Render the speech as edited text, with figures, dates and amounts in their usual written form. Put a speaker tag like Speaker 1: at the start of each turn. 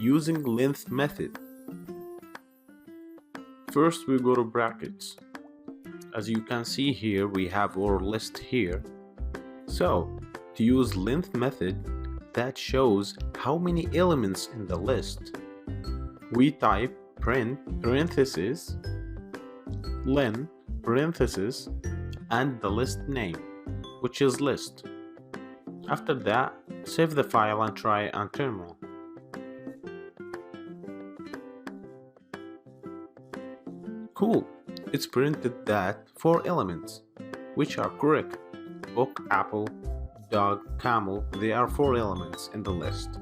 Speaker 1: using length method. First we go to brackets. As you can see here, we have our list here. So to use length method that shows how many elements in the list, we type print parenthesis len parenthesis and the list name, which is list. After that, save the file and try on terminal. Cool, it's printed that 4 elements, which are correct. Book, apple, dog, camel, they are 4 elements in the list.